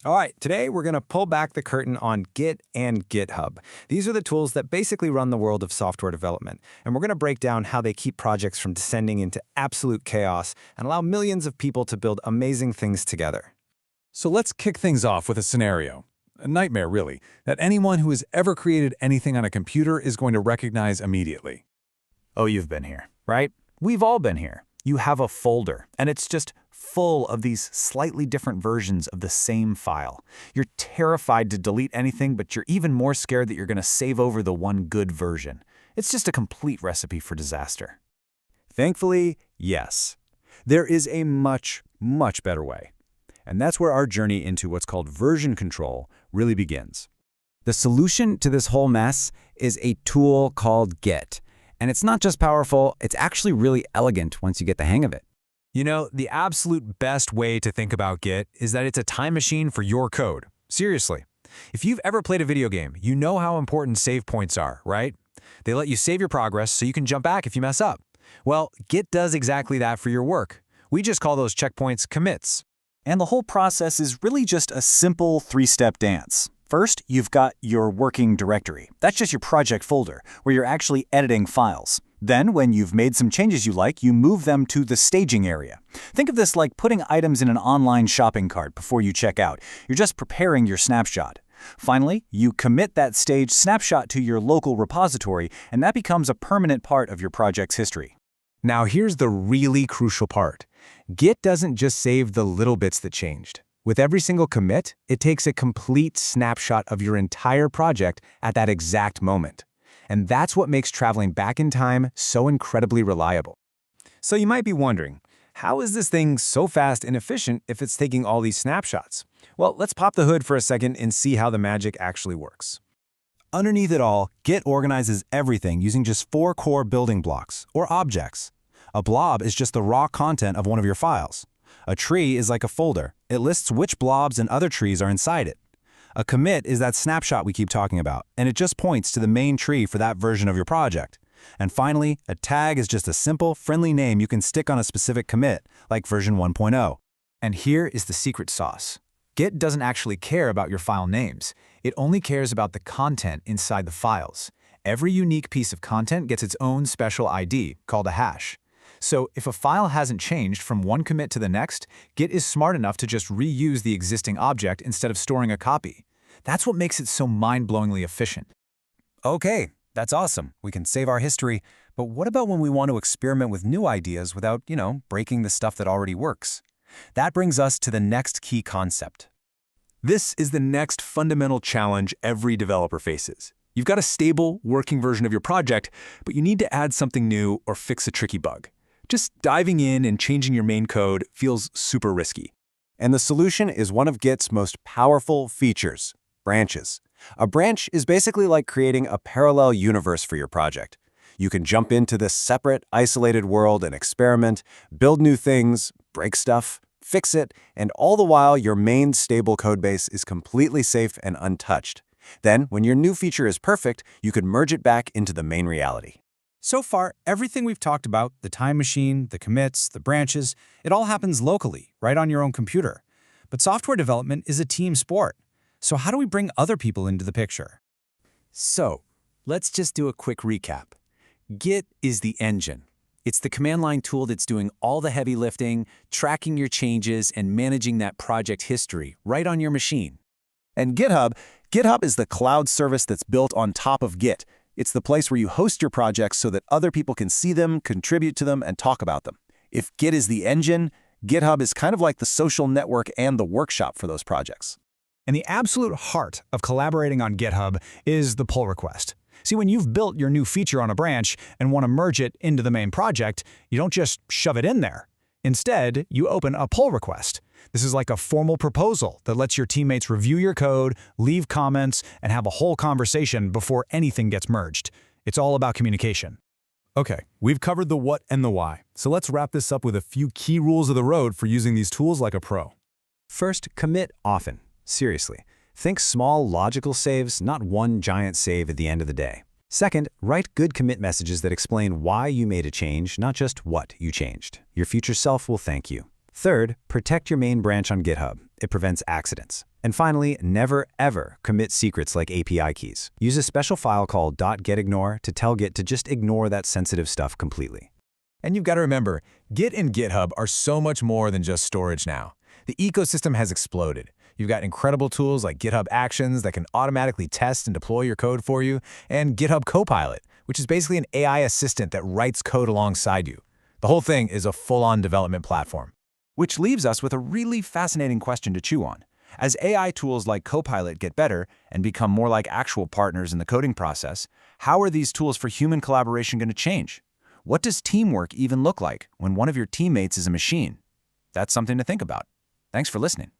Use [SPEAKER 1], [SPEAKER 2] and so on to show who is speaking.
[SPEAKER 1] All right, today we're going to pull back the curtain on Git and GitHub. These are the tools that basically run the world of software development, and we're going to break down how they keep projects from descending into absolute chaos and allow millions of people to build amazing things together.
[SPEAKER 2] So let's kick things off with a scenario. A nightmare, really, that anyone who has ever created anything on a computer is going to recognize immediately.
[SPEAKER 3] Oh, you've been here, right? We've all been here. You have a folder, and it's just full of these slightly different versions of the same file. You're terrified to delete anything, but you're even more scared that you're going to save over the one good version. It's just a complete recipe for disaster.
[SPEAKER 4] Thankfully, yes. There is a much, much better way. And that's where our journey into what's called version control really begins. The solution to this whole mess is a tool called Git. And it's not just powerful, it's actually really elegant once you get the hang of it.
[SPEAKER 1] You know, the absolute best way to think about Git is that it's a time machine for your code. Seriously. If you've ever played a video game, you know how important save points are, right? They let you save your progress so you can jump back if you mess up. Well, Git does exactly that for your work. We just call those checkpoints commits.
[SPEAKER 3] And the whole process is really just a simple three-step dance. First, you've got your working directory. That's just your project folder, where you're actually editing files. Then, when you've made some changes you like, you move them to the staging area. Think of this like putting items in an online shopping cart before you check out. You're just preparing your snapshot. Finally, you commit that staged snapshot to your local repository, and that becomes a permanent part of your project's history.
[SPEAKER 1] Now here's the really crucial part. Git doesn't just save the little bits that changed. With every single commit, it takes a complete snapshot of your entire project at that exact moment. And that's what makes traveling back in time so incredibly reliable. So you might be wondering, how is this thing so fast and efficient if it's taking all these snapshots? Well, let's pop the hood for a second and see how the magic actually works.
[SPEAKER 4] Underneath it all, Git organizes everything using just 4 core building blocks, or objects. A blob is just the raw content of one of your files. A tree is like a folder. It lists which blobs and other trees are inside it. A commit is that snapshot we keep talking about, and it just points to the main tree for that version of your project. And finally, a tag is just a simple, friendly name you can stick on a specific commit, like version 1.0.
[SPEAKER 1] And here is the secret sauce. Git doesn't actually care about your file names. It only cares about the content inside the files. Every unique piece of content gets its own special ID, called a hash. So if a file hasn't changed from one commit to the next, Git is smart enough to just reuse the existing object instead of storing a copy. That's what makes it so mind-blowingly efficient.
[SPEAKER 4] Okay, that's awesome. We can save our history, but what about when we want to experiment with new ideas without, breaking the stuff that already works? That brings us to the next key concept.
[SPEAKER 2] This is the next fundamental challenge every developer faces. You've got a stable, working version of your project, but you need to add something new or fix a tricky bug. Just diving in and changing your main code feels super risky.
[SPEAKER 4] And the solution is one of Git's most powerful features, branches. A branch is basically like creating a parallel universe for your project. You can jump into this separate, isolated world and experiment, build new things, break stuff, fix it, and all the while your main stable codebase is completely safe and untouched. Then, when your new feature is perfect, you can merge it back into the main reality.
[SPEAKER 1] So far, everything we've talked about, the time machine, the commits, the branches, it all happens locally, right on your own computer. But software development is a team sport. So how do we bring other people into the picture?
[SPEAKER 4] So, let's just do a quick recap. Git is the engine. It's the command line tool that's doing all the heavy lifting, tracking your changes, and managing that project history right on your machine. And GitHub is the cloud service that's built on top of Git. It's the place where you host your projects so that other people can see them, contribute to them, and talk about them. If Git is the engine, GitHub is kind of like the social network and the workshop for those projects.
[SPEAKER 1] And the absolute heart of collaborating on GitHub is the pull request. See, when you've built your new feature on a branch and want to merge it into the main project, you don't just shove it in there. Instead, you open a pull request. This is like a formal proposal that lets your teammates review your code, leave comments, and have a whole conversation before anything gets merged. It's all about communication.
[SPEAKER 2] Okay, we've covered the what and the why, so let's wrap this up with a few key rules of the road for using these tools like a pro.
[SPEAKER 4] First, commit often. Seriously. Think small, logical saves, not one giant save at the end of the day. Second, write good commit messages that explain why you made a change, not just what you changed. Your future self will thank you. Third, protect your main branch on GitHub. It prevents accidents.
[SPEAKER 1] And finally, never ever commit secrets like API keys. Use a special file called .getignore to tell Git to just ignore that sensitive stuff completely.
[SPEAKER 2] And you've got to remember, Git and GitHub are so much more than just storage now. The ecosystem has exploded. You've got incredible tools like GitHub Actions that can automatically test and deploy your code for you, and GitHub Copilot, which is basically an AI assistant that writes code alongside you. The whole thing is a full-on development platform.
[SPEAKER 1] Which leaves us with a really fascinating question to chew on. As AI tools like Copilot get better and become more like actual partners in the coding process, how are these tools for human collaboration going to change? What does teamwork even look like when one of your teammates is a machine? That's something to think about. Thanks for listening.